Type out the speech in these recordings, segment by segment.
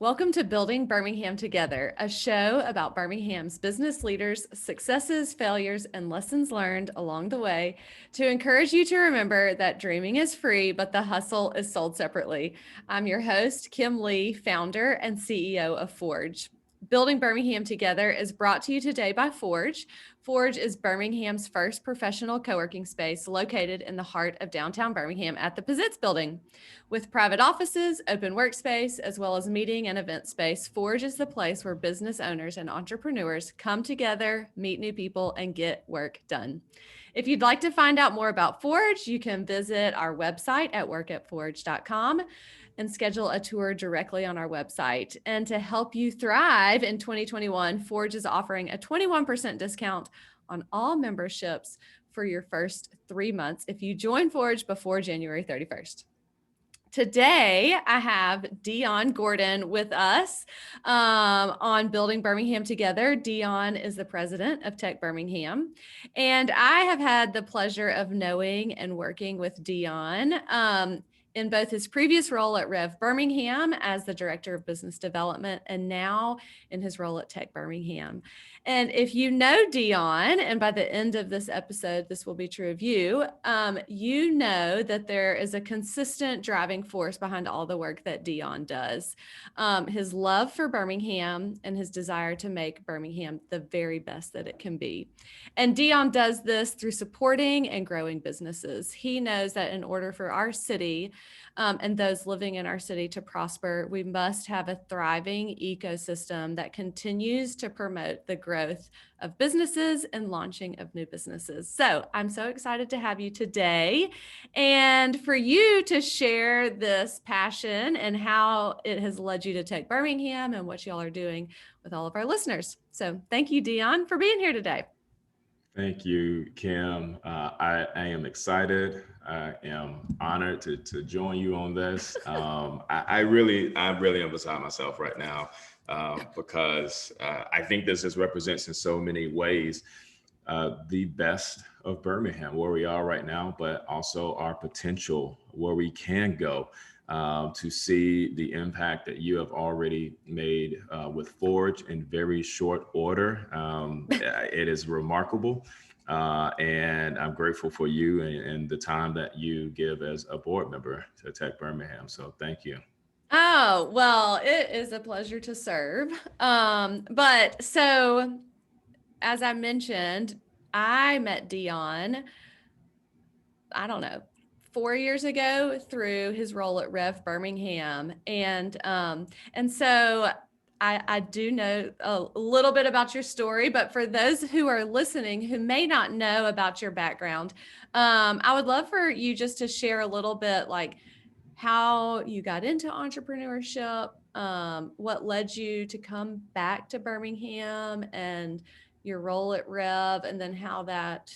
Welcome to Building Birmingham Together, a show about Birmingham's business leaders, successes, failures, and lessons learned along the way to encourage you to remember that dreaming is free, but the hustle is sold separately. I'm your host, Kim Lee, founder and CEO of Forge. Building Birmingham Together is brought to you today by Forge. Forge is Birmingham's first professional co-working space located in the heart of downtown Birmingham at the Pizitz Building. With private offices, open workspace, as well as meeting and event space, Forge is the place where business owners and entrepreneurs come together, meet new people, and get work done. If you'd like to find out more about Forge, you can visit our website at workatforge.com and schedule a tour directly on our website. And to help you thrive in 2021, Forge is offering a 21% discount on all memberships for your first 3 months if you join Forge before January 31st. Today, I have Deon Gordon with us on Building Birmingham Together. Deon is the president of TechBirmingham, and I have had the pleasure of knowing and working with Deon in both his previous role at Rev Birmingham as the director of business development and now in his role at TechBirmingham. And if you know Deon, and by the end of this episode, this will be true of you, you know that there is a consistent driving force behind all the work that Deon does. His love for Birmingham and his desire to make Birmingham the very best that it can be. And Deon does this through supporting and growing businesses. He knows that in order for our city and those living in our city to prosper, we must have a thriving ecosystem that continues to promote the growth of businesses and launching of new businesses. So I'm so excited to have you today and for you to share this passion and how it has led you to TechBirmingham and what y'all are doing with all of our listeners. So thank you, Deon, for being here today. Thank you, Kim. I am excited. I am honored to join you on this. I really am beside myself right now because I think this just represents in so many ways the best of Birmingham, where we are right now, but also our potential, where we can go. To see the impact that you have already made with Forge in very short order. It is remarkable. And I'm grateful for you and the time that you give as a board member to Tech Birmingham. So thank you. Oh, well, it is a pleasure to serve. But so, as I mentioned, I met Deon, I don't know, 4 years ago through his role at Rev Birmingham. And so I do know a little bit about your story, but for those who are listening who may not know about your background, I would love for you just to share a little bit like how you got into entrepreneurship, what led you to come back to Birmingham and your role at Rev, and then how that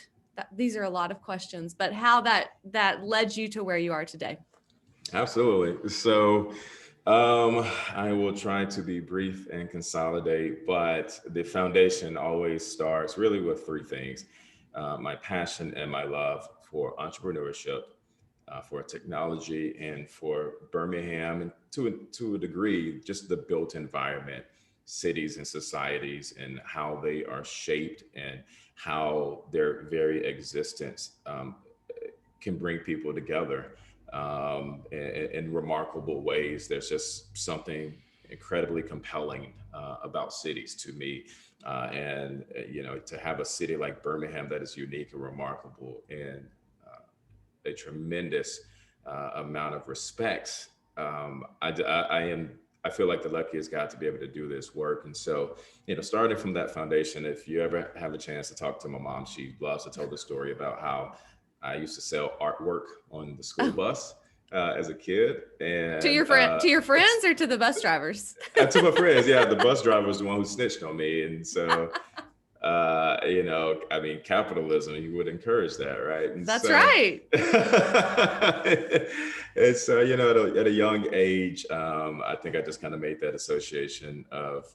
these are a lot of questions, but how that led you to where you are today. Absolutely. So I will try to be brief and consolidate, but the foundation always starts really with three things: my passion and my love for entrepreneurship, for technology, and for Birmingham, and to a degree, just the built environment, cities and societies, and how they are shaped, and how their very existence can bring people together in remarkable ways. There's just something incredibly compelling about cities to me. To have a city like Birmingham that is unique and remarkable and a tremendous amount of respect. I feel like the luckiest guy to be able to do this work. And so, starting from that foundation, if you ever have a chance to talk to my mom, she loves to tell the story about how I used to sell artwork on the school Oh, bus as a kid. to And your to your friends or to the bus drivers? to my friends, yeah, the bus driver was the one who snitched on me. And so, I mean, capitalism, you would encourage that, right? And That's so, right. and so, at a young age, I think I just kind of made that association of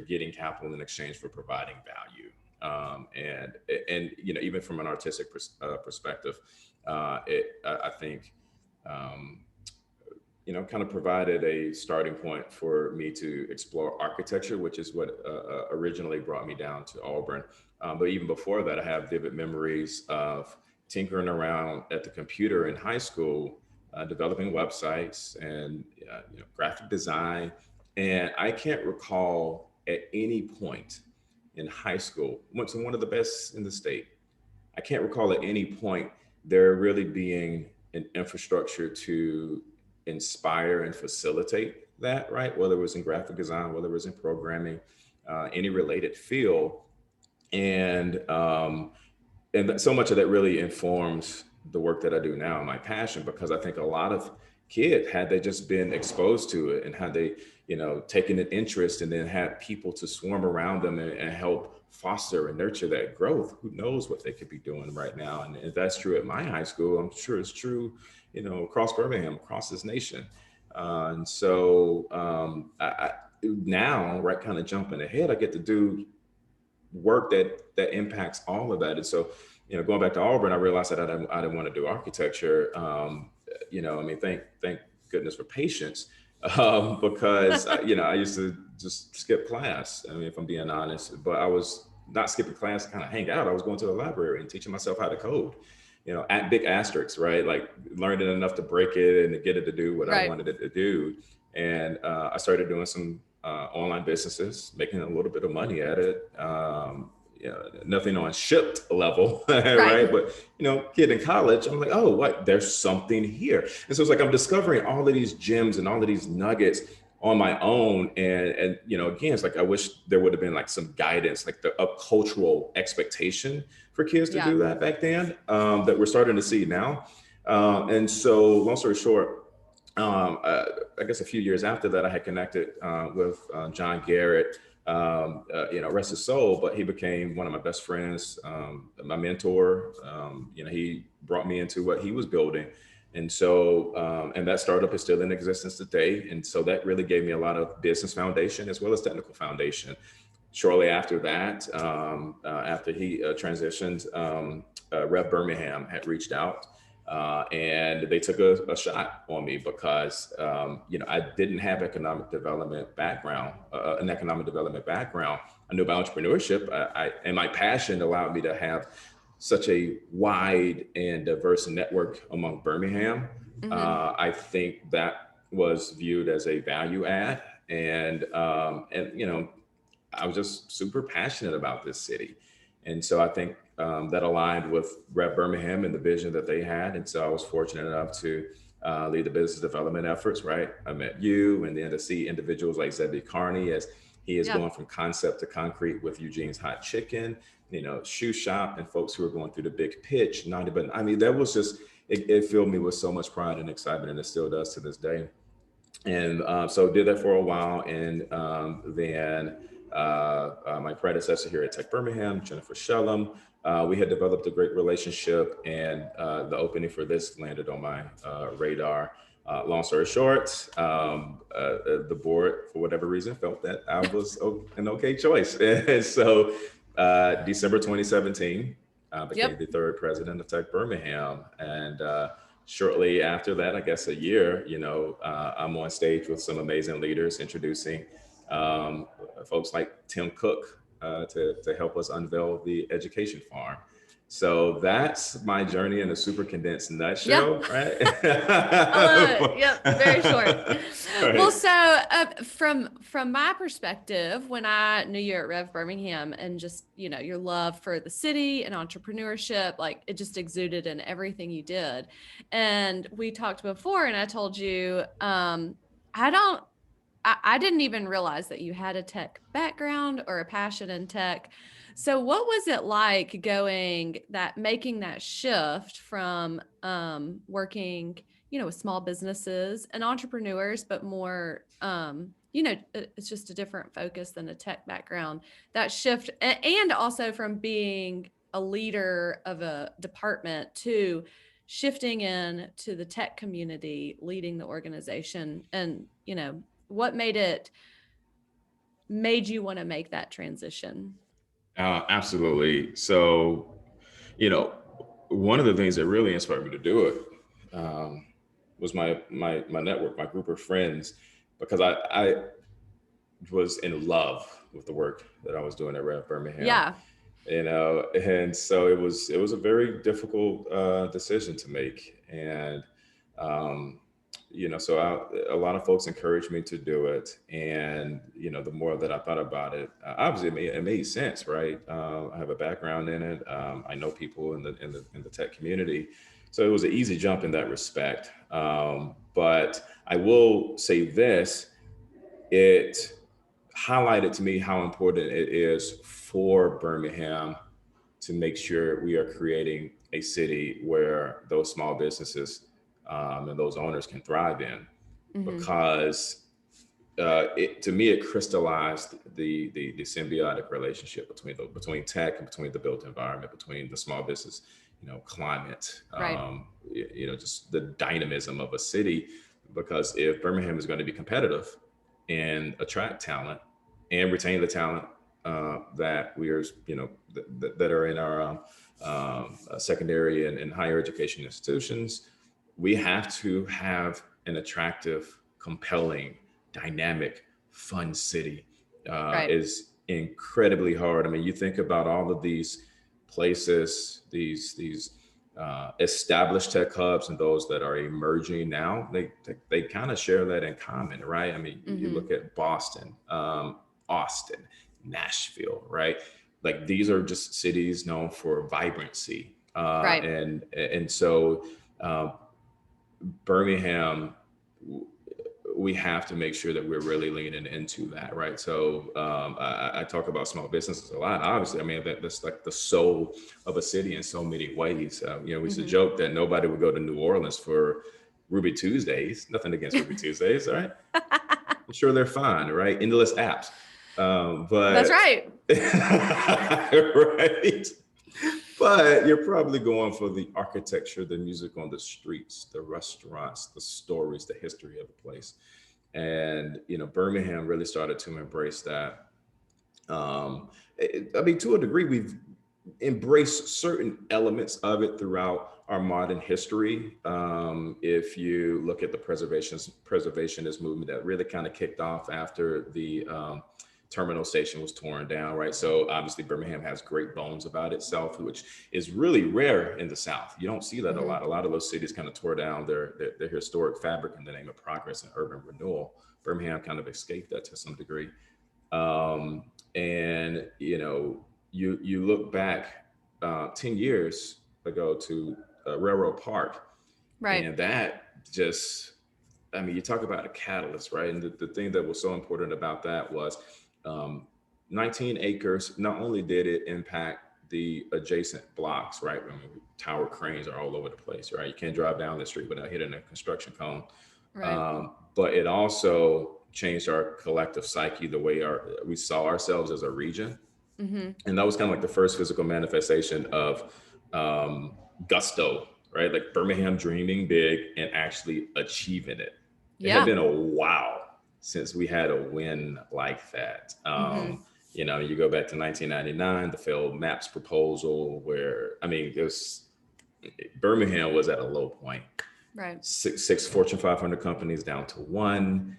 getting capital in exchange for providing value. Even from an artistic perspective, I think, kind of provided a starting point for me to explore architecture, which is what originally brought me down to Auburn. But even before that, I have vivid memories of tinkering around at the computer in high school, developing websites and graphic design. And I can't recall at any point in high school, went to one of the best in the state. I can't recall at any point there really being an infrastructure to inspire and facilitate that, right? Whether it was in graphic design, whether it was in programming, any related field. And so much of that really informs the work that I do now, my passion, because I think a lot of kids, had they just been exposed to it and had they, taken an interest and then had people to swarm around them and help foster and nurture that growth, who knows what they could be doing right now. And if that's true at my high school, I'm sure it's true, across Birmingham, across this nation. And so now, right, kind of jumping ahead, I get to do work that impacts all of that. And so, going back to Auburn, I realized that I didn't want to do architecture. I mean, thank goodness for patience, because I used to just skip class. I mean, if I'm being honest, but I was not skipping class to kind of hang out. I was going to the library and teaching myself how to code. At big asterisks, right? Like learning enough to break it and to get it to do what I Right. wanted it to do. And I started doing some online businesses, making a little bit of money at it. Nothing on shipped level, Right. right? But kid in college, I'm like, oh, what? There's something here, and so it's like I'm discovering all of these gems and all of these nuggets on my own. And again, it's like I wish there would have been like some guidance, like a cultural expectation for kids to Yeah. do that back then, that we're starting to see now. And so, long story short, I guess a few years after that, I had connected with John Garrett, rest his soul, but he became one of my best friends, my mentor. He brought me into what he was building. And so, and that startup is still in existence today. And so that really gave me a lot of business foundation as well as technical foundation. Shortly after that, after he transitioned, Rev Birmingham had reached out, and they took a shot on me because I didn't have an economic development background. I knew about entrepreneurship, and my passion allowed me to have such a wide and diverse network among Birmingham. Hmm. I think that was viewed as a value add, and I was just super passionate about this city. And so I think that aligned with Rev Birmingham and the vision that they had. And so I was fortunate enough to lead the business development efforts, right? I met you, and then to see individuals like Zebby Carney as he is Yeah. going from concept to concrete with Eugene's Hot Chicken, shoe shop, and folks who are going through the big pitch. Not even, I mean, that was just, it filled me with so much pride and excitement, and it still does to this day. And so did that for a while. And then my predecessor here at Tech Birmingham, Jennifer Shellum, we had developed a great relationship, and the opening for this landed on my radar. Long story short, the board, for whatever reason, felt that I was an okay choice. And so December 2017, became Yep. the third president of Tech Birmingham. And shortly after that, I guess a year, I'm on stage with some amazing leaders introducing folks like Tim Cook to help us unveil the education farm. So that's my journey in a super condensed Yeah. nutshell, right? I love it. Yep, very short. Well, Right. so from my perspective, when I knew you at Rev Birmingham, and just your love for the city and entrepreneurship, like it just exuded in everything you did. And we talked before, and I told you, I don't. I didn't even realize that you had a tech background or a passion in tech. So what was it like making that shift from working, with small businesses and entrepreneurs, but more, it's just a different focus than a tech background. That shift, and also from being a leader of a department to shifting in to the tech community, leading the organization, and what made you want to make that transition? Absolutely. So, you know, one of the things that really inspired me to do it, was my network, my group of friends, because I was in love with the work that I was doing at Rev Birmingham, Yeah. and so it was a very difficult decision to make, and um, so a lot of folks encouraged me to do it, and the more that I thought about it, obviously it made sense, right? I have a background in it. I know people in the tech community, so it was an easy jump in that respect. But I will say this: it highlighted to me how important it is for Birmingham to make sure we are creating a city where those small businesses and those owners can thrive in, Hmm. because to me it crystallized the symbiotic relationship between tech and between the built environment, between the small business, climate, Right. just the dynamism of a city. Because if Birmingham is going to be competitive and attract talent and retain the talent that we are, that are in our secondary and higher education institutions, we have to have an attractive, compelling, dynamic, fun city. Right. Is incredibly hard. I mean, you think about all of these places, these established tech hubs and those that are emerging now. They kind of share that in common, right? I mean, you Hmm. look at Boston, Austin, Nashville, right? Like these are just cities known for vibrancy, Right. and so uh, Birmingham, we have to make sure that we're really leaning into that, right? So I talk about small businesses a lot. Obviously, I mean that's like the soul of a city in so many ways. We used to Hmm. joke that nobody would go to New Orleans for Ruby Tuesdays. Nothing against Ruby Tuesdays, all right? I'm sure they're fine, right? Endless apps, That's but right. right. But you're probably going for the architecture, the music on the streets, the restaurants, the stories, the history of the place. And Birmingham really started to embrace that. I mean, to a degree, we've embraced certain elements of it throughout our modern history. If you look at the preservationist movement that really kind of kicked off after the terminal station was torn down, right? So obviously Birmingham has great bones about itself, which is really rare in the South. You don't see that a Hmm. lot. A lot of those cities kind of tore down their historic fabric in the name of progress and urban renewal. Birmingham kind of escaped that to some degree. Um, and you look back 10 years ago to Railroad Park, Right. and that just, I mean, you talk about a catalyst, right? And the thing that was so important about that was um, 19 acres. Not only did it impact the adjacent blocks, right? I mean, tower cranes are all over the place, right? You can't drive down the street without hitting a construction cone. Right. But it also changed our collective psyche, the way we saw ourselves as a region. Hmm. And that was kind of like the first physical manifestation of um, gusto, right? Like Birmingham dreaming big and actually achieving it. It had Yeah. been a while since we had a win like that. Hmm. You go back to 1999, the failed maps proposal, where I mean, Birmingham was at a low point. Right. Six Fortune 500 companies down to one,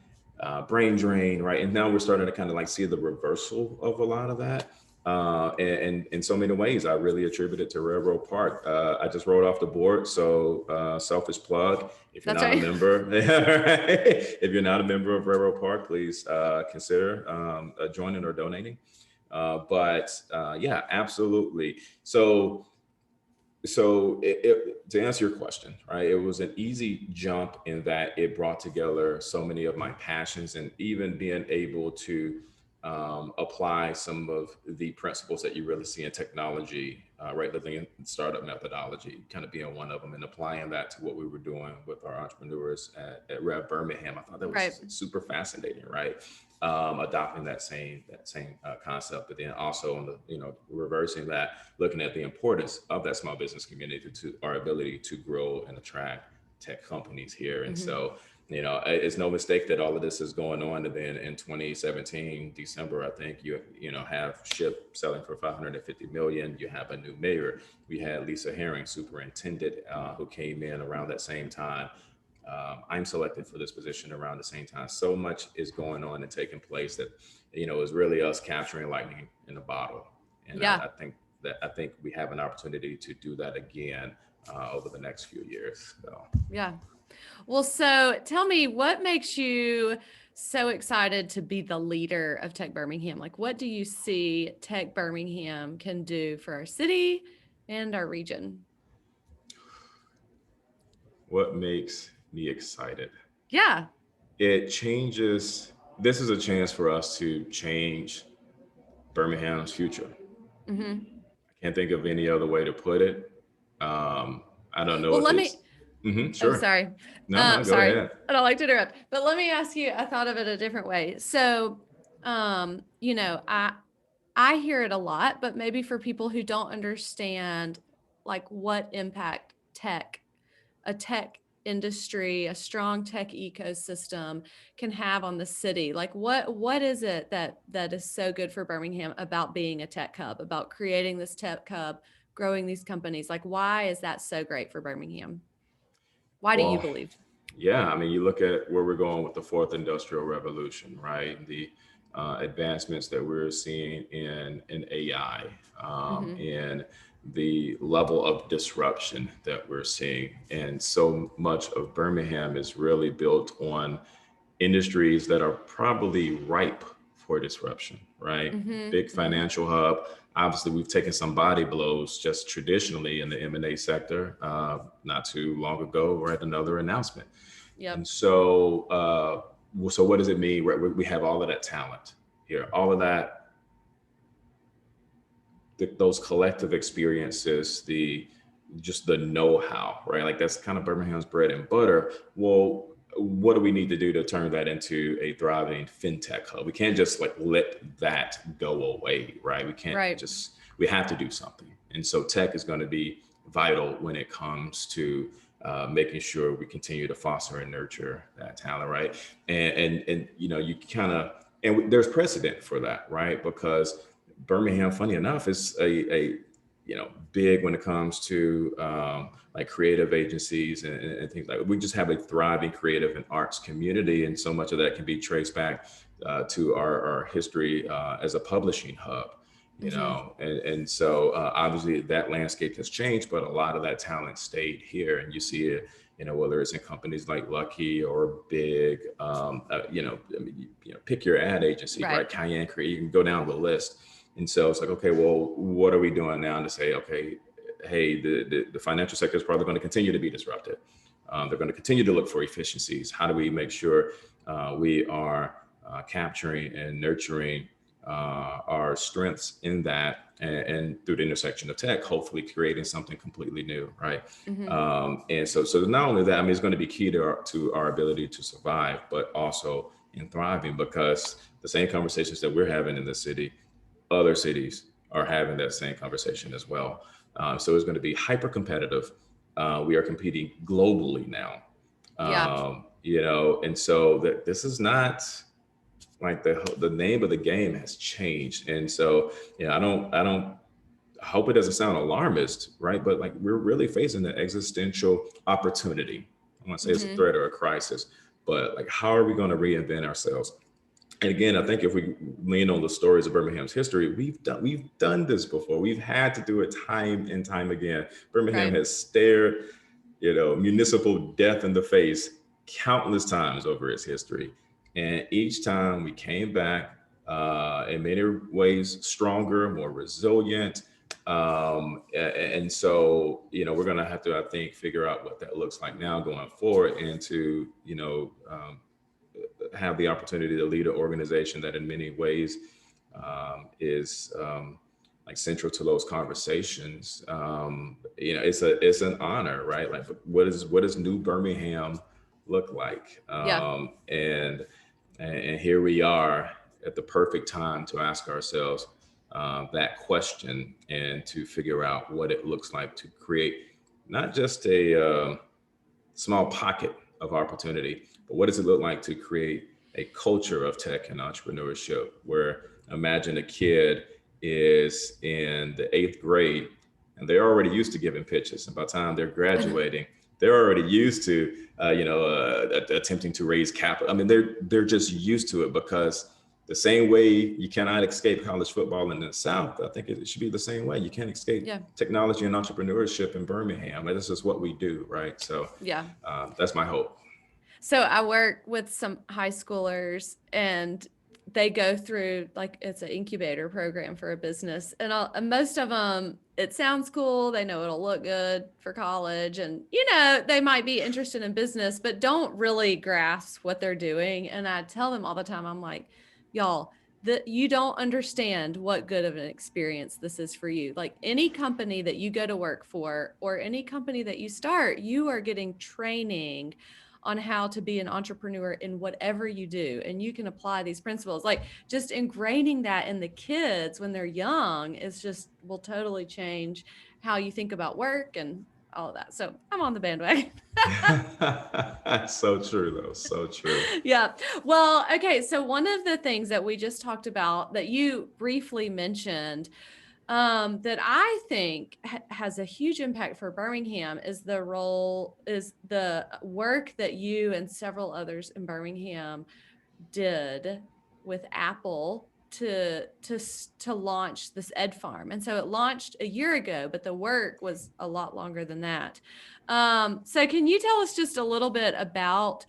brain drain, right? And now we're starting to kind of like see the reversal of a lot of that. And in so many ways, I really attribute it to Railroad Park. I just wrote off the board, so selfish plug. If you're That's not a right. member, if you're not a member of Railroad Park, please consider joining or donating. But yeah, absolutely. To answer your question, right, it was an easy jump in that it brought together so many of my passions, and even being able to apply some of the principles that you really see in technology, right, living in startup methodology, kind of being one of them, and applying that to what we were doing with our entrepreneurs at Rev Birmingham. I thought that was Right. just super fascinating, right? Adopting that same concept, but then also on the reversing that, looking at the importance of that small business community to our ability to grow and attract tech companies here. And Hmm. so, it's no mistake that all of this is going on. And then in 2017, December, I think have Ship selling for 550 million. You have a new mayor. We had Lisa Herring, superintendent, who came in around that same time. I'm selected for this position around the same time. So much is going on and taking place that, is really us capturing lightning in a bottle. And Yeah. I think we have an opportunity to do that again over the next few years. So. Yeah. Well, so tell me, what makes you so excited to be the leader of Tech Birmingham? Like, what do you see Tech Birmingham can do for our city and our region? What makes me excited? Yeah. It changes. This is a chance for us to change Birmingham's future. Mm-hmm. I can't think of any other way to put it. I don't know Well, if let me, it's. oh, Sure. sorry. No, go Sorry. ahead. I don't like to interrupt, but let me ask you, I thought of it a different way. So, I hear it a lot, but maybe for people who don't understand like what impact a tech industry, a strong tech ecosystem can have on the city. Like what is it that is so good for Birmingham about being a tech hub, about creating this tech hub, growing these companies? Like why is that so great for Birmingham? Why do you Well, believe? yeah, I mean, you look at where we're going with the fourth industrial revolution, right? The advancements that we're seeing in AI, Mm-hmm. and the level of disruption that we're seeing. And so much of Birmingham is really built on industries that are probably ripe for disruption, right? Mm-hmm. Big Mm-hmm. financial hub. Obviously, we've taken some body blows just traditionally in the M&A sector. Not too long ago, we're at another announcement. And Yep. so what does it mean? We have all of that talent here, all of that, those collective experiences, just the know-how, right? Like that's kind of Birmingham's bread and butter. Well, what do we need to do to turn that into a thriving fintech hub? We can't just like let that go away, right? Right. We have to do something. And so tech is going to be vital when it comes to making sure we continue to foster and nurture that talent, right? And you kind of, there's precedent for that, right? Because Birmingham, funny enough, is a big when it comes to like creative agencies and things like that. We just have a thriving creative and arts community, and so much of that can be traced back to our history as a publishing hub. Mm-hmm. And so obviously that landscape has changed, but a lot of that talent stayed here, and you see it. Whether it's in companies like Lucky or Big, I mean, pick your ad agency, Right. right? Cayenne Create, you can go down the list. And so it's like, okay, well, what are we doing now to say, okay, hey, the financial sector is probably going to continue to be disrupted. They're going to continue to look for efficiencies. How do we make sure we are capturing and nurturing our strengths in that, and through the intersection of tech, hopefully creating something completely new, right? Mm-hmm. So not only that, I mean, it's going to be key to our ability to survive, but also in thriving, because the same conversations that we're having in the city, other cities are having that same conversation as well. So it's going to be hyper competitive. We are competing globally now, Yeah. and so that this is not like the name of the game has changed. And so, I hope it doesn't sound alarmist, right? But like we're really facing an existential opportunity. I want to say it's a Mm-hmm. threat or a crisis, but like, how are we going to reinvent ourselves? And again, I think if we lean on the stories of Birmingham's history, we've done this before. We've had to do it time and time again. Birmingham Right. has stared, municipal death in the face countless times over its history, and each time we came back in many ways stronger, more resilient. And so, we're going to have to, I think, figure out what that looks like now going forward, and to, have the opportunity to lead an organization that in many ways is like central to those conversations. It's an honor, right? Like what does New Birmingham look like? Yeah. And here we are at the perfect time to ask ourselves that question, and to figure out what it looks like to create not just a small pocket of opportunity, but what does it look like to create a culture of tech and entrepreneurship, where imagine a kid is in the eighth grade and they're already used to giving pitches, and by the time they're graduating, they're already used to, attempting to raise capital. I mean, they're just used to it, because the same way you cannot escape college football in the South, I think it should be the same way. You can't escape Yeah. technology and entrepreneurship in Birmingham. And this is what we do, right? So Yeah. that's my hope. So I work with some high schoolers, and they go through, like, it's an incubator program for a business, and most of them, it sounds cool. They know it'll look good for college, and they might be interested in business, but don't really grasp what they're doing. And I tell them all the time, I'm like, y'all, that you don't understand what good of an experience this is for you. Like, any company that you go to work for, or any company that you start, you are getting training on how to be an entrepreneur in whatever you do. And you can apply these principles. Like, just ingraining that in the kids when they're young will totally change how you think about work and all of that. So I'm on the bandwagon. So true, though. So true. Yeah. Well, okay. So one of the things that we just talked about that you briefly mentioned, that I think has a huge impact for Birmingham is the work that you and several others in Birmingham did with Apple to launch this EdFarm. And so it launched a year ago, but the work was a lot longer than that. So can you tell us just a little bit about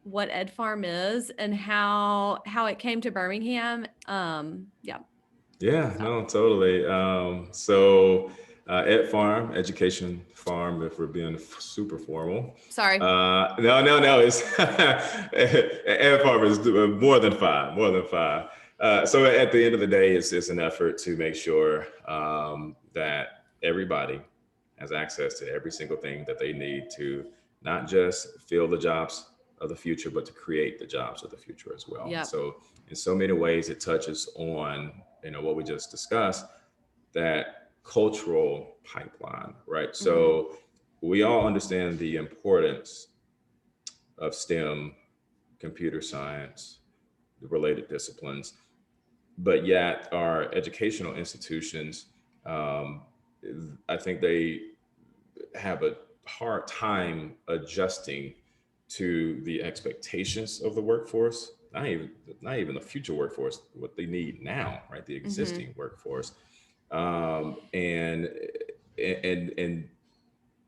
what EdFarm is and how it came to Birmingham? Yeah. Yeah, no, totally. EdFarm, education farm, if we're being super formal. Sorry. No, it's EdFarm is more than five. So at the end of the day, it's an effort to make sure that everybody has access to every single thing that they need to not just fill the jobs of the future, but to create the jobs of the future as well. Yep. So in so many ways, it touches on what we just discussed, that cultural pipeline, right? So we all understand the importance of STEM, computer science, the related disciplines, but yet our educational institutions, I think they have a hard time adjusting to the expectations of the workforce. Not even the future workforce, what they need now, right? The existing workforce, and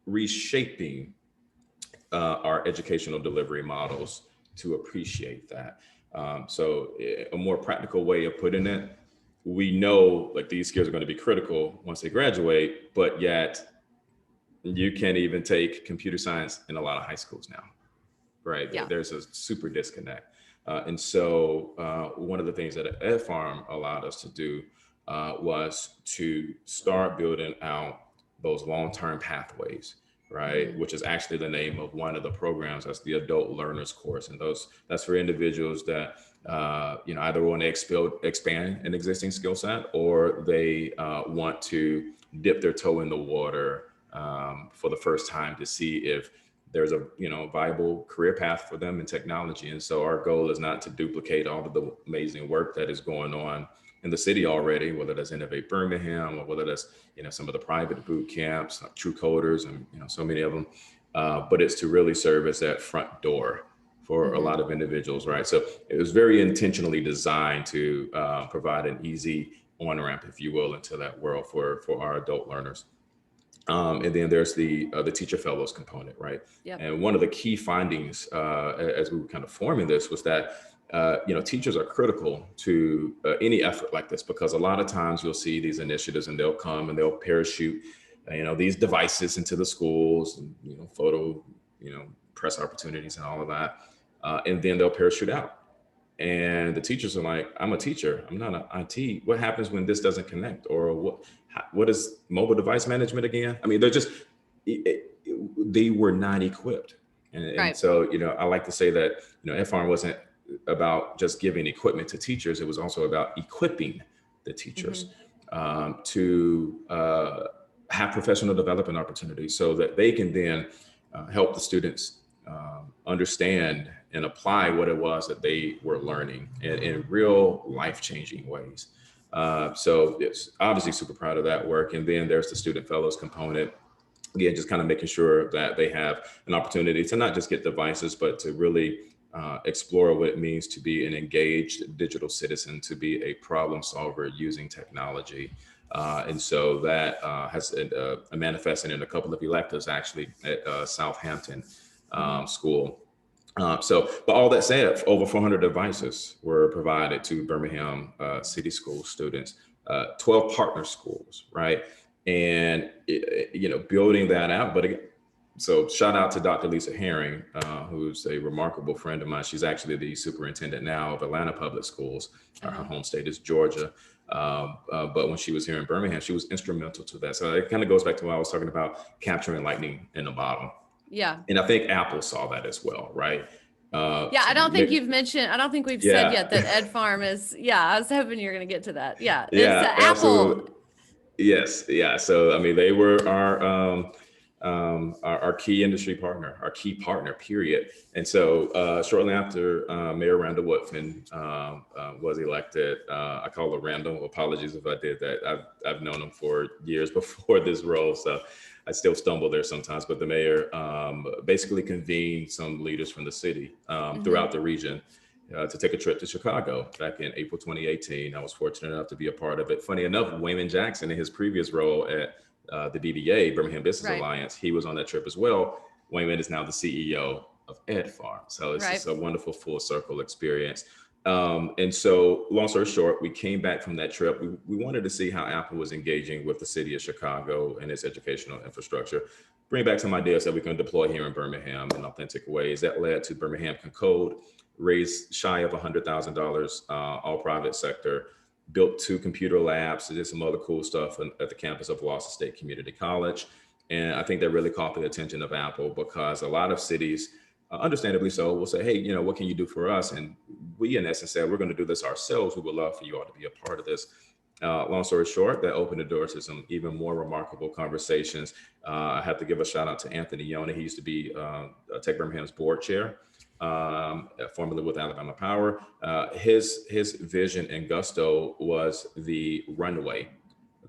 reshaping our educational delivery models to appreciate that. So a more practical way of putting it, we know like these skills are going to be critical once they graduate, but yet you can't even take computer science in a lot of high schools now, right? Yeah. There's a super disconnect. And so one of the things that EdFarm allowed us to do was to start building out those long-term pathways, right? Which is actually the name of one of the programs. That's the Adult Learners course. And that's for individuals that, either want to expand an existing skill set, or they want to dip their toe in the water for the first time to see if there's a viable career path for them in technology. And so our goal is not to duplicate all of the amazing work that is going on in the city already, whether that's Innovate Birmingham or whether that's some of the private boot camps, like True Coders, and so many of them. But it's to really serve as that front door for a lot of individuals, right? So it was very intentionally designed to provide an easy on-ramp, if you will, into that world for our adult learners. And then there's the teacher fellows component, right? Yep. And one of the key findings as we were kind of forming this was that teachers are critical to any effort like this, because a lot of times you'll see these initiatives and they'll come and they'll parachute these devices into the schools, and photo press opportunities and all of that, and then they'll parachute out. And the teachers are like, I'm a teacher, I'm not an IT. What happens when this doesn't connect? Or what is mobile device management again? I mean, they were not equipped. And so, I like to say that, EdFarm wasn't about just giving equipment to teachers. It was also about equipping the teachers to have professional development opportunities so that they can then help the students understand and apply what it was that they were learning in real life-changing ways. So it's obviously super proud of that work. And then there's the student fellows component. again, just kind of making sure that they have an opportunity to not just get devices, but to really explore what it means to be an engaged digital citizen, to be a problem solver using technology. And so that has manifested in a couple of electives actually at Southampton Mhm. School. But all that said, over 400 devices were provided to Birmingham City School students, 12 partner schools, right? And building that out. But again, so shout out to Dr. Lisa Herring, who's a remarkable friend of mine. She's actually the superintendent now of Atlanta Public Schools. Her Uh-huh. home state is Georgia. But when she was here in Birmingham, she was instrumental to that. So it kind of goes back to what I was talking about, capturing lightning in a bottle. Yeah. And I think Apple saw that as well, right? Yeah, I don't think Nick, you've mentioned, I don't think we've said yeah, yet that EdFarm is, yeah, I was hoping you were going to get to that. Yeah, it's yeah, Apple. absolutely. Yes, yeah. So I mean, they were our key industry partner, our key partner, period. And so shortly after Mayor Randall Woodfin was elected, I call her Randall. Apologies if I did that. I've known him for years before this role, so I still stumble there sometimes. But the mayor basically convened some leaders from the city Mhm. throughout the region to take a trip to Chicago back in April 2018. I was fortunate enough to be a part of it. Funny enough, Wayman Jackson, in his previous role at the BBA, Birmingham Business Right, Alliance, he was on that trip as well. Wayman is now the CEO of EdFarm. So it's right. just a wonderful full circle experience. And so, long story short, we came back from that trip. We wanted to see how Apple was engaging with the city of Chicago and its educational infrastructure. Bring back some ideas that we can deploy here in Birmingham in authentic ways. That led to Birmingham Can Code, raised shy of $100,000, all private sector, built 2 computer labs, did some other cool stuff at the campus of Wausau State Community College. And I think that really caught the attention of Apple because a lot of cities, understandably so, will say, hey, what can you do for us? And we, in essence, said, we're going to do this ourselves. We would love for you all to be a part of this. Long story short, that opened the door to some even more remarkable conversations. I have to give a shout out to Anthony Yona. He used to be TechBirmingham's board chair, formerly with Alabama Power. His vision and gusto was the runway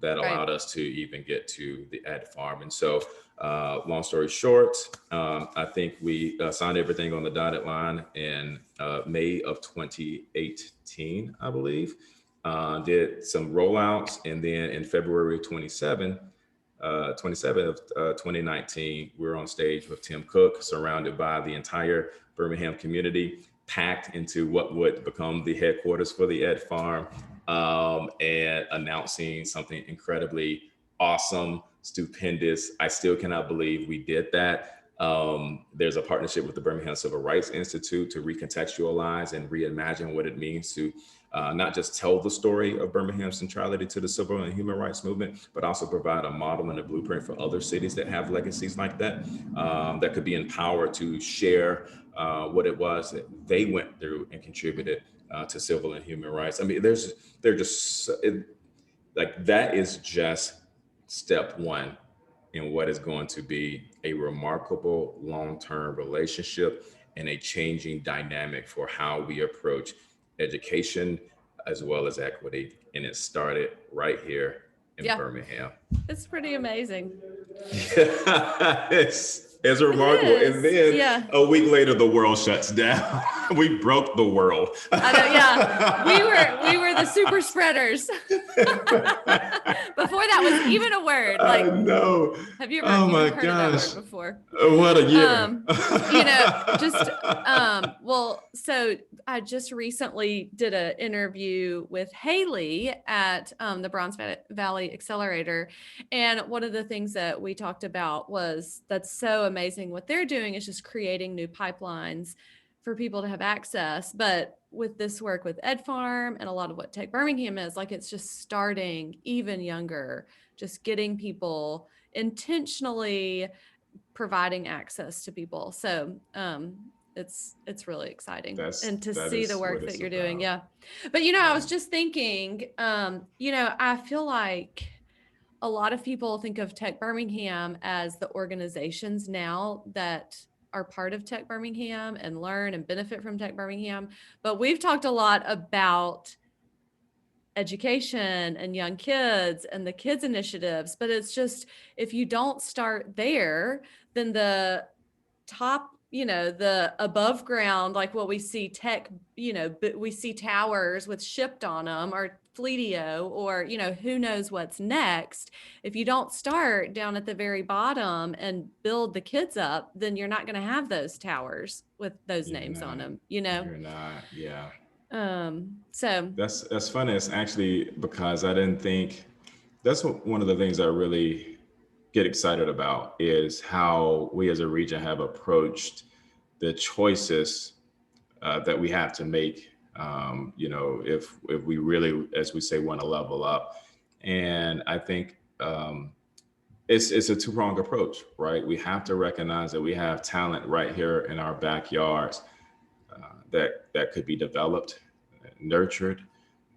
that Right. allowed us to even get to the EdFarm. And so, long story short, I think we signed everything on the dotted line in May of 2018, I believe. Did some rollouts, and then in February 27 of 2019, we were on stage with Tim Cook, surrounded by the entire Birmingham community, packed into what would become the headquarters for the EdFarm, and announcing something incredibly awesome, stupendous. I still cannot believe we did that. There's a partnership with the Birmingham Civil Rights Institute to recontextualize and reimagine what it means to not just tell the story of Birmingham's centrality to the civil and human rights movement, but also provide a model and a blueprint for other cities that have legacies like that, that could be empowered to share what it was that they went through and contributed to civil and human rights. I mean, they're just like that is just step one in what is going to be a remarkable long-term relationship and a changing dynamic for how we approach education as well as equity. And it started right here in Yeah, Birmingham. it's pretty amazing. It's It remarkable. And is. then Yeah. a week later, the world shuts down. We broke the world. I know. Yeah. We were the super spreaders. Before that was even a word. I Like, know. have you ever Oh my you've heard of that gosh. word before? What a year. Um, just well, so I just recently did an interview with Haley at the Bronze Valley Accelerator. And one of the things that we talked about was that's so amazing. What they're doing is just creating new pipelines for people to have access. But with this work with EdFarm and a lot of what Tech Birmingham is, like it's just starting even younger, just getting people intentionally providing access to people. So it's really exciting and to That see the is work what that it's you're doing. about. Yeah. But I Yeah. was just thinking, I feel like a lot of people think of Tech Birmingham as the organizations now that are part of Tech Birmingham and learn and benefit from Tech Birmingham. But we've talked a lot about education and young kids and the kids initiatives. But it's just, if you don't start there, then the top, the above ground, like what we see tech, but we see towers with shipped on them, or Fleetio, or, who knows what's next. If you don't start down at the very bottom and build the kids up, then you're not going to have those towers with those You're names on not. them, You're not. Yeah. So That's funny. It's actually because I didn't think that's one of the things I really get excited about is how we as a region have approached the choices that we have to make. If we really, as we say, want to level up, and I think it's a two-pronged approach, right? We have to recognize that we have talent right here in our backyards that could be developed, nurtured.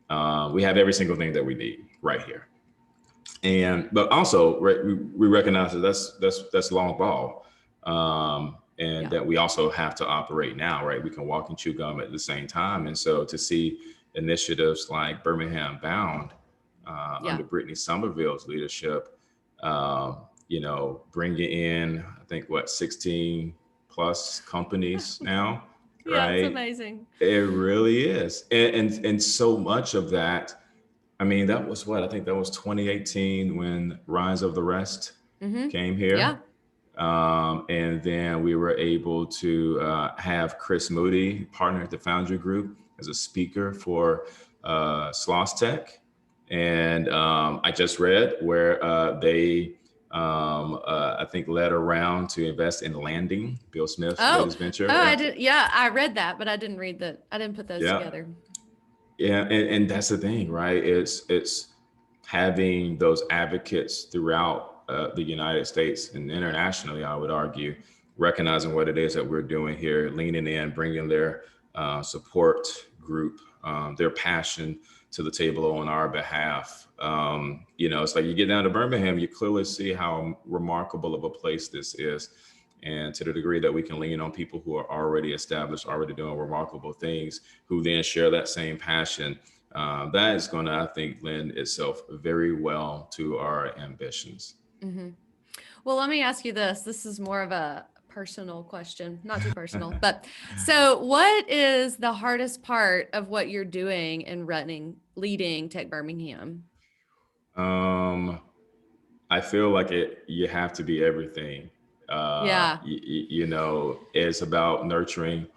We have every single thing that we need right here. And but also right, we recognize that that's long ball, and that we also have to operate now, right? We can walk and chew gum at the same time, and so to see initiatives like Birmingham Bound under Brittany Somerville's leadership, bringing in I think 16 plus companies now, yeah, it's right? amazing. It really is, and so much of that. I mean, that was what I think that was 2018 when Rise of the Rest came Yeah. here. And then we were able to have Chris Moody, partner at the Foundry Group, as a speaker for Sloss Tech. And I just read where they, I think, led around to invest in Landing, Bill Smith's latest venture. I did. Yeah, I read that, but I didn't read that. I didn't put those together. Yeah, and that's the thing, right? It's having those advocates throughout the United States and internationally, I would argue, recognizing what it is that we're doing here, leaning in, bringing their support group, their passion to the table on our behalf. It's like you get down to Birmingham, you clearly see how remarkable of a place this is. And to the degree that we can lean on people who are already established, already doing remarkable things, who then share that same passion, that is going to, I think, lend itself very well to our ambitions. Mm-hmm. Well, let me ask you this. This is more of a personal question, not too personal, but so what is the hardest part of what you're doing in leading Tech Birmingham? I feel like you have to be everything. It's about nurturing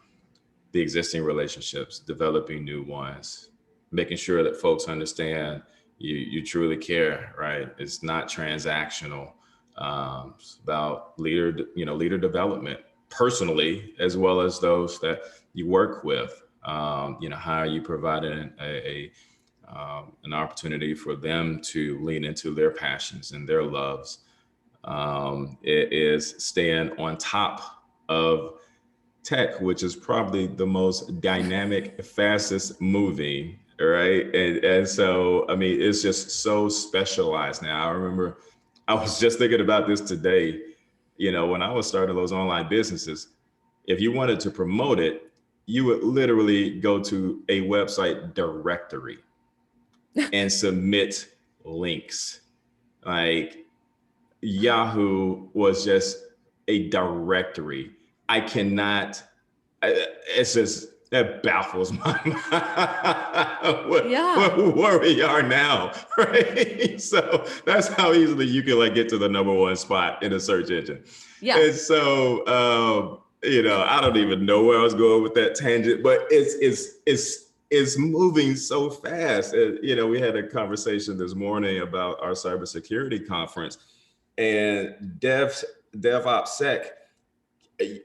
the existing relationships, developing new ones, making sure that folks understand you truly care, right? It's not transactional. It's about leader development personally, as well as those that you work with. How are you providing an opportunity for them to lean into their passions and their loves? It is staying on top of tech, which is probably the most dynamic, fastest moving, right? And so, I mean, it's just so specialized now. I remember I was just thinking about this today. When I was starting those online businesses, if you wanted to promote it, you would literally go to a website directory and submit links. Like Yahoo was just a directory. I cannot, it's just, that baffles my mind. Where we are now, right? So that's how easily you can like get to the number one spot in a search engine. Yeah. And so, I don't even know where I was going with that tangent, but it's moving so fast. We had a conversation this morning about our cybersecurity conference and DevOpsSec.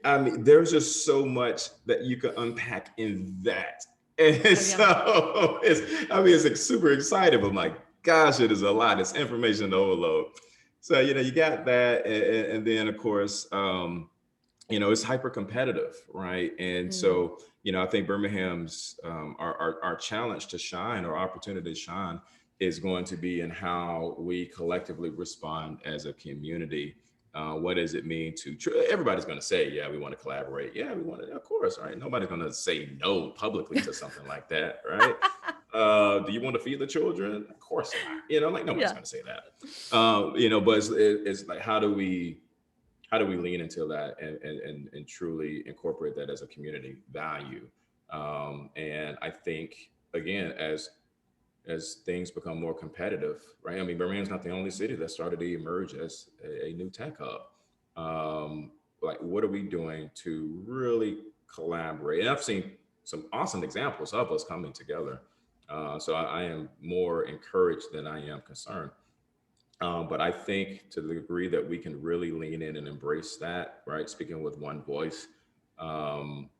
I mean, there's just so much that you can unpack in that. And so it's super exciting. I'm like, gosh, it is a lot. It's information overload. So, you got that. And then, of course, it's hyper competitive, right? And so, I think Birmingham's our challenge to shine, or opportunity to shine, is going to be in how we collectively respond as a community. What does it mean to everybody's going to say, yeah, we want to collaborate. Yeah, we want to, of course, right? Nobody's going to say no publicly to something like that, right? Do you want to feed the children? Of course not. You know, like nobody's Yeah. going to say that. You know, but it's like, how do we lean into that and truly incorporate that as a community value? And I think, again, as things become more competitive, right? I mean, Birmingham's not the only city that started to emerge as a new tech hub. Like, what are we doing to really collaborate? And I've seen some awesome examples of us coming together. So I am more encouraged than I am concerned. But I think to the degree that we can really lean in and embrace that, right? Speaking with one voice, um,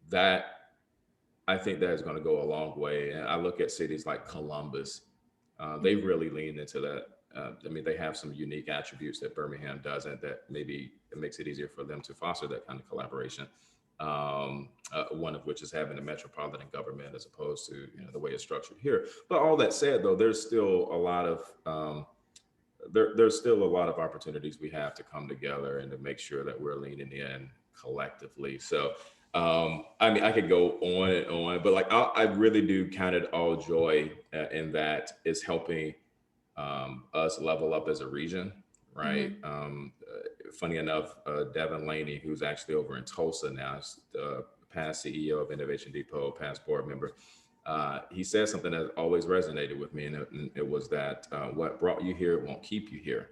that I think that is going to go a long way. And I look at cities like Columbus, they've Mhm. really leaned into that. I mean, they have some unique attributes that Birmingham doesn't, that maybe it makes it easier for them to foster that kind of collaboration. One of which is having a metropolitan government as opposed to, the way it's structured here. But all that said, though, there's still a lot of opportunities we have to come together and to make sure that we're leaning in collectively. So, I mean, I could go on and on, but like I really do count it all joy in that it's helping us level up as a region, right? Mhm. Funny enough, Devin Laney, who's actually over in Tulsa now, is the past CEO of Innovation Depot, past board member. He said something that always resonated with me, and it was that what brought you here won't keep you here.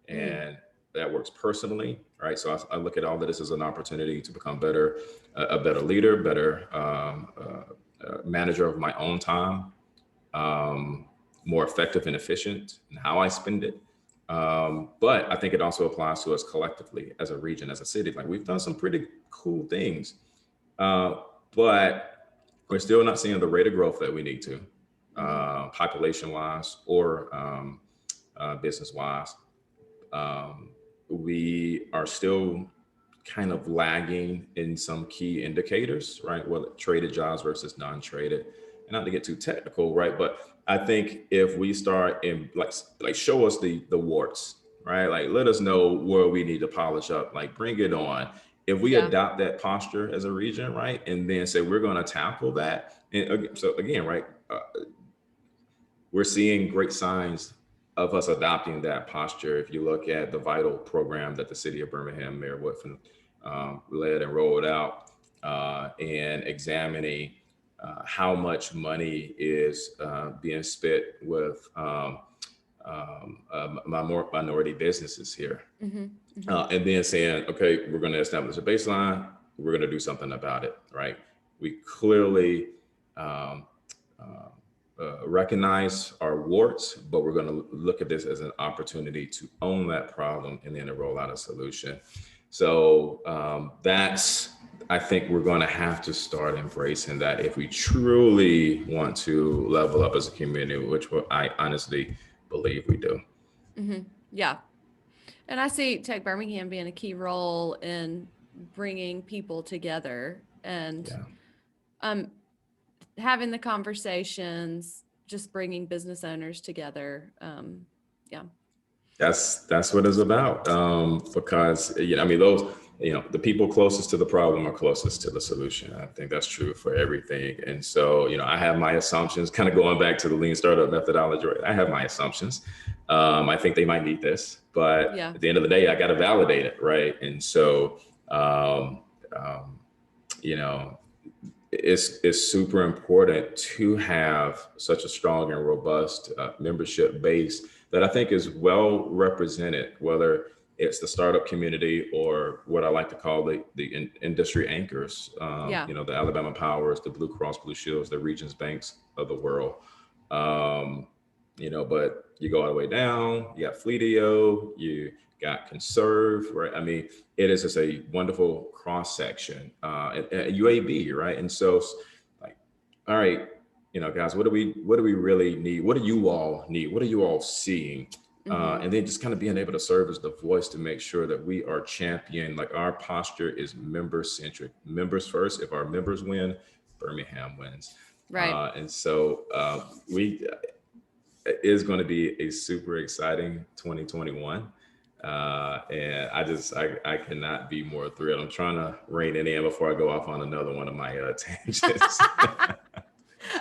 Mm. And that works personally, right? So I look at all of this as an opportunity to become better, a better leader, better manager of my own time, um, more effective and efficient in how I spend it. But I think it also applies to us collectively as a region, as a city. Like, we've done some pretty cool things, uh, but we're still not seeing the rate of growth that we need to, Mhm. population wise or business wise. Um, we are still kind of lagging in some key indicators, right? Well, traded jobs versus non-traded. And not to get too technical, right? But I think if we start in like show us the warts, right? Like, let us know where we need to polish up. Like, bring it on. If we Yeah. adopt that posture as a region, right, and then say we're going to tackle that, and so again, right, we're seeing great signs of us adopting that posture. If you look at the Vital program that the city of Birmingham, Mayor Whitford, led and rolled out, and examining how much money is being spent with minority businesses here, Mhm. Mhm. and then saying, okay, we're going to establish a baseline. We're going to do something about it, right? We clearly um, recognize our warts, but we're going to look at this as an opportunity to own that problem and then to roll out a solution. So that's, I think we're going to have to start embracing that if we truly want to level up as a community, which I honestly believe we do. Mhm. Yeah. And I see Tech Birmingham being a key role in bringing people together and Yeah. um, having the conversations, just bringing business owners together. Yeah. That's what it's about. Because I mean, those, the people closest to the problem are closest to the solution. I think that's true for everything. And so, I have my assumptions. Kind of going back to the lean startup methodology, right? I have my assumptions. I think they might need this, but Yeah. at the end of the day, I got to validate it, right? And so, um, um, you know, it's super important to have such a strong and robust membership base that I think is well represented, whether it's the startup community or what I like to call the industry anchors, Yeah. the Alabama Powers, the Blue Cross Blue Shields, the Regions Banks of the world. Um, but you go all the way down, you got Fleetio, you got Conserve, right? I mean, it is just a wonderful cross section, at UAB, right? And so, like, all right, guys, what do we really need? What do you all need? What are you all seeing? Hmm. And then just kind of being able to serve as the voice to make sure that we are champion, like our posture is member centric, members first. If our members win, Birmingham wins. Right. And so we it is going to be a super exciting 2021. And I cannot be more thrilled. I'm trying to rein it in before I go off on another one of my tangents.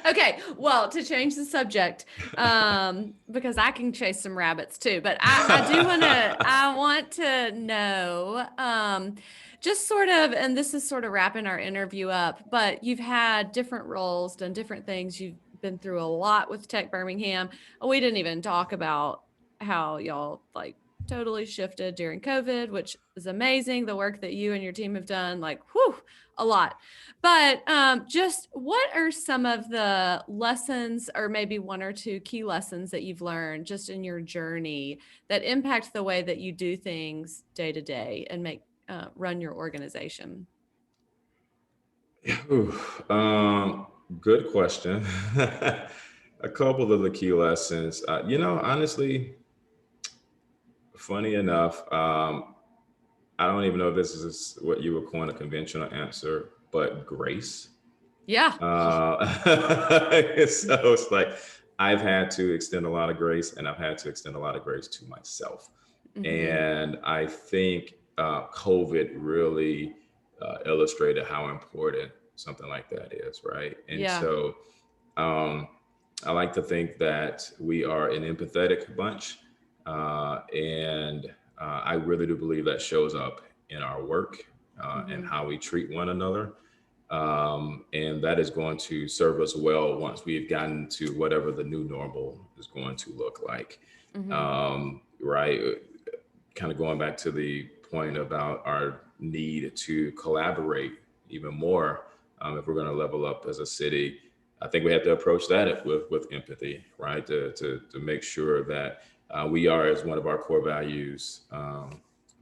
Okay, well, to change the subject, because I can chase some rabbits too, but I want to know, just sort of, and this is sort of wrapping our interview up, but you've had different roles, done different things. You've been through a lot with Tech Birmingham. We didn't even talk about how y'all like totally shifted during COVID, which is amazing. The work that you and your team have done, like, whew, a lot. But just what are some of the lessons, or maybe one or two key lessons that you've learned just in your journey that impact the way that you do things day to day and make run your organization? Ooh, good question. A couple of the key lessons. Honestly, funny enough, I don't even know if this is what you would call a conventional answer, but grace. Yeah. So it's like I've had to extend a lot of grace, and I've had to extend a lot of grace to myself. And I think COVID really illustrated how important something like that is, right? And so I like to think that we are an empathetic bunch, and I really do believe that shows up in our work and how we treat one another. And that is going to serve us well once we've gotten to whatever the new normal is going to look like. Right? Kind of going back to the point about our need to collaborate even more if we're going to level up as a city. I think we have to approach that with empathy, right? To make sure that we are, as one of our core values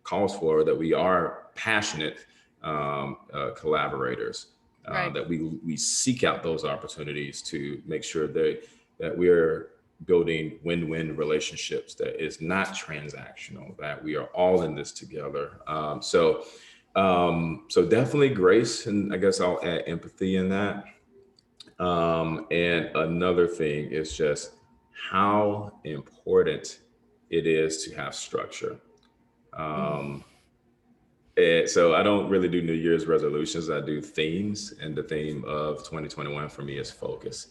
calls for, that we are passionate collaborators, that we seek out those opportunities to make sure that we're building win-win relationships, that is not transactional, that we are all in this together. So definitely grace, and I guess I'll add empathy in that. And another thing is just how important it is to have structure. And so I don't really do New Year's resolutions. I do themes, and the theme of 2021 for me is focus.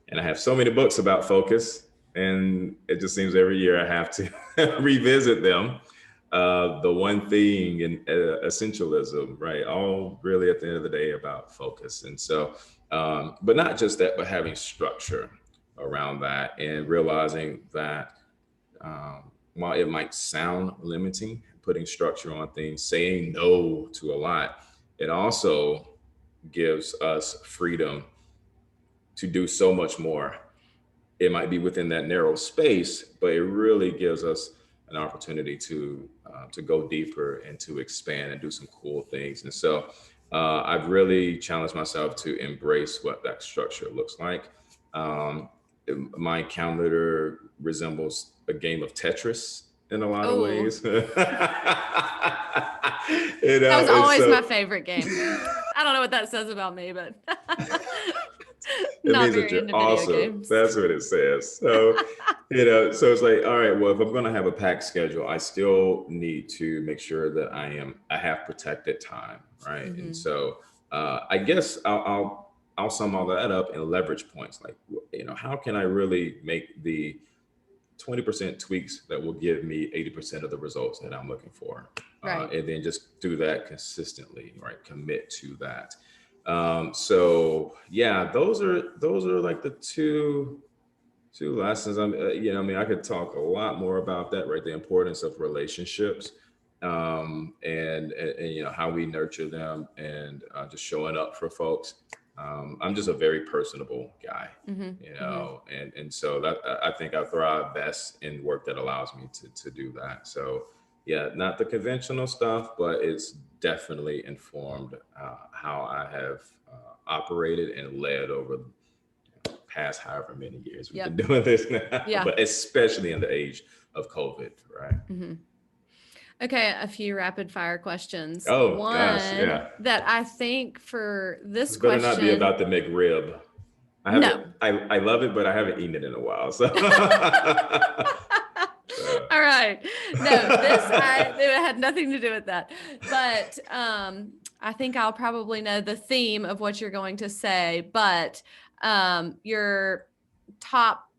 And I have so many books about focus, and it just seems every year I have to revisit them. The one thing in essentialism, right? All really at the end of the day about focus. And so, but not just that, but having structure around that, and realizing that while it might sound limiting, putting structure on things, saying no to a lot, it also gives us freedom to do so much more. It might be within that narrow space, but it really gives us an opportunity to go deeper and to expand and do some cool things. And so I've really challenged myself to embrace what that structure looks like. My calendar resembles a game of Tetris in a lot of ways. That was always my favorite game. I don't know what that says about me, but it means that you're awesome. That's what it says. So, so it's like, all right, well, if I'm going to have a packed schedule, I still need to make sure that I have protected time, right? And so, I guess I'll sum all that up in leverage points. Like, how can I really make the 20% tweaks that will give me 80% of the results that I'm looking for? And then just do that consistently, right? Commit to that. So yeah, those are like the two lessons. I could talk a lot more about that, right? The importance of relationships, and how we nurture them, and just showing up for folks. I'm just a very personable guy, and so that I think I thrive best in work that allows me to do that. So yeah, not the conventional stuff, but it's definitely informed how I have operated and led over the past however many years we've been doing this now, but especially in the age of COVID, right? Okay, a few rapid fire questions. Oh, one gosh, yeah. that I think for this better question, not be about the McRib. I love it, but I haven't eaten it in a while. So All right. No, it had nothing to do with that. But I think I'll probably know the theme of what you're going to say, but your top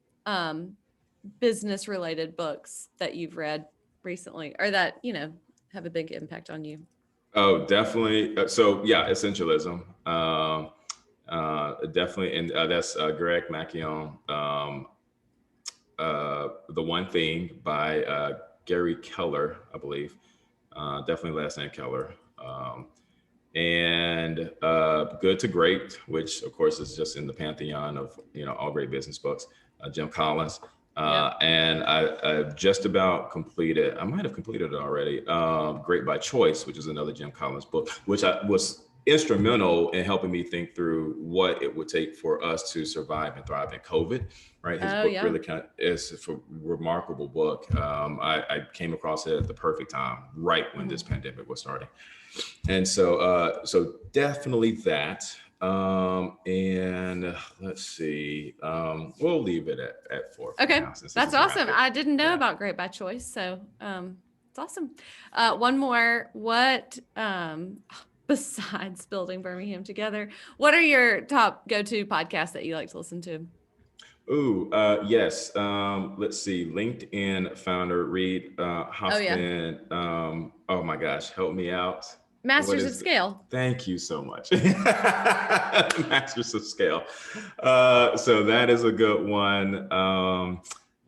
business related books that you've read recently or that, have a big impact on you. Oh, definitely. So yeah, essentialism. Definitely. And that's Greg McKeown. The One Thing by Gary Keller, I believe. Definitely last name Keller. And Good to Great, which of course is just in the pantheon of all great business books. Jim Collins. Yep. And I just about completed. I might have completed it already. Great by Choice, which is another Jim Collins book, which I was instrumental in helping me think through what it would take for us to survive and thrive in COVID. Right, his book really is a remarkable book. I came across it at the perfect time, right when this pandemic was starting. And so definitely that. And let's see, we'll leave it at 4. Okay, now, that's awesome. I didn't know about Great by Choice, so it's awesome. One more. What besides Building Birmingham Together, what are your top go-to podcasts that you like to listen to? Ooh, yes. Let's see. LinkedIn founder Reed Hoffman. Oh my gosh, help me out. Masters of Scale. Thank you so much. Masters of Scale. So that is a good one.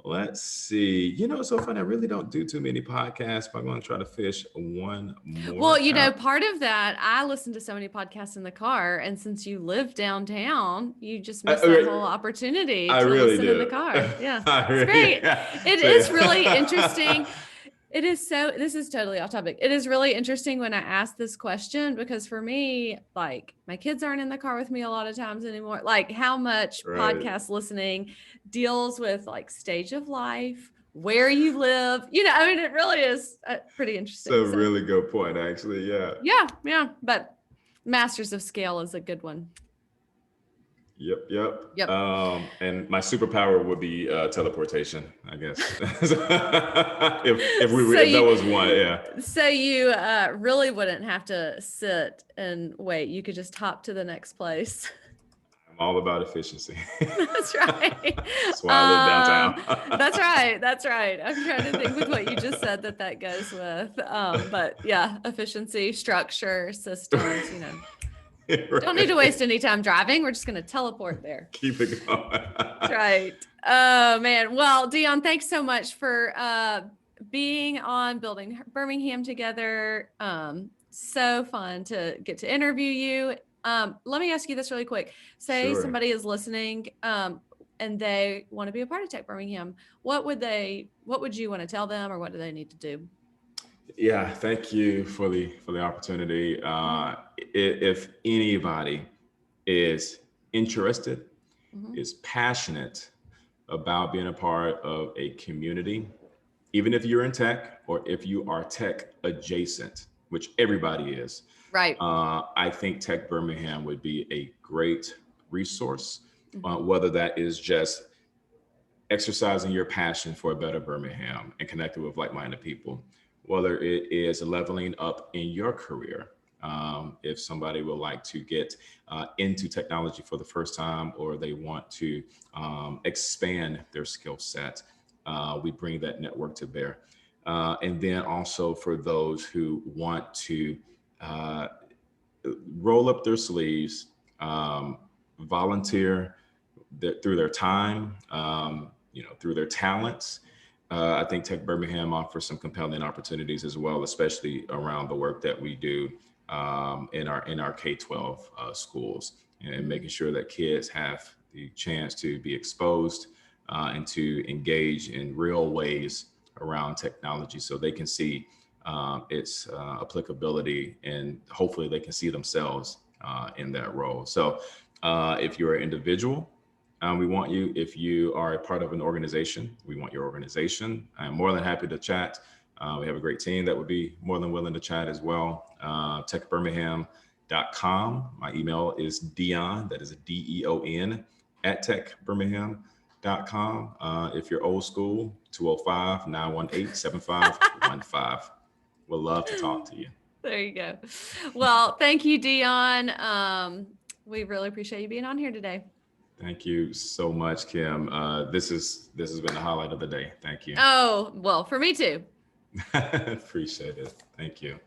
Let's see. It's so funny. I really don't do too many podcasts, but I'm going to try to fish one more. Well, part of that, I listen to so many podcasts in the car. And since you live downtown, you just miss that whole opportunity to listen in the car. Yeah, it's great. It is really interesting. This is totally off topic. It is really interesting when I ask this question, because for me, like, my kids aren't in the car with me a lot of times anymore. Like, how much podcast listening deals with like stage of life, where you live, it really is pretty interesting. It's a really good point, actually. Yeah. Yeah. But Masters of Scale is a good one. Yep. And my superpower would be teleportation, I guess. if that was one, yeah. So you really wouldn't have to sit and wait. You could just hop to the next place. I'm all about efficiency. That's right. That's why I live downtown. That's right. I'm trying to think with what you just said that goes with. But yeah, efficiency, structure, systems, Don't need to waste any time driving. We're just going to teleport there. Keep it going. That's right. Oh, man. Well, Deon, thanks so much for being on Building Birmingham Together. So fun to get to interview you. Let me ask you this really quick. Say somebody is listening and they want to be a part of Tech Birmingham. What would you want to tell them, or what do they need to do? Yeah, thank you for the opportunity. If anybody is interested, is passionate about being a part of a community, even if you're in tech or if you are tech adjacent, which everybody is, right? I think Tech Birmingham would be a great resource, whether that is just exercising your passion for a better Birmingham and connecting with like-minded people, whether it is leveling up in your career. If somebody would like to get into technology for the first time, or they want to expand their skill set, we bring that network to bear. And then also for those who want to roll up their sleeves, volunteer through their time, through their talents. I think Tech Birmingham offers some compelling opportunities as well, especially around the work that we do in our K-12 schools, and making sure that kids have the chance to be exposed and to engage in real ways around technology, so they can see its applicability, and hopefully they can see themselves in that role. So if you're an individual, we want you. If you are a part of an organization, we want your organization. I'm more than happy to chat. We have a great team that would be more than willing to chat as well. TechBirmingham.com. My email is Deon, that is Deon, @TechBirmingham. If you're old school, 205-918-7515. We'd love to talk to you. There you go. Well, thank you, Deon. We really appreciate you being on here today. Thank you so much, Kim. This has been the highlight of the day. Thank you. Oh, well, for me too. Appreciate it. Thank you.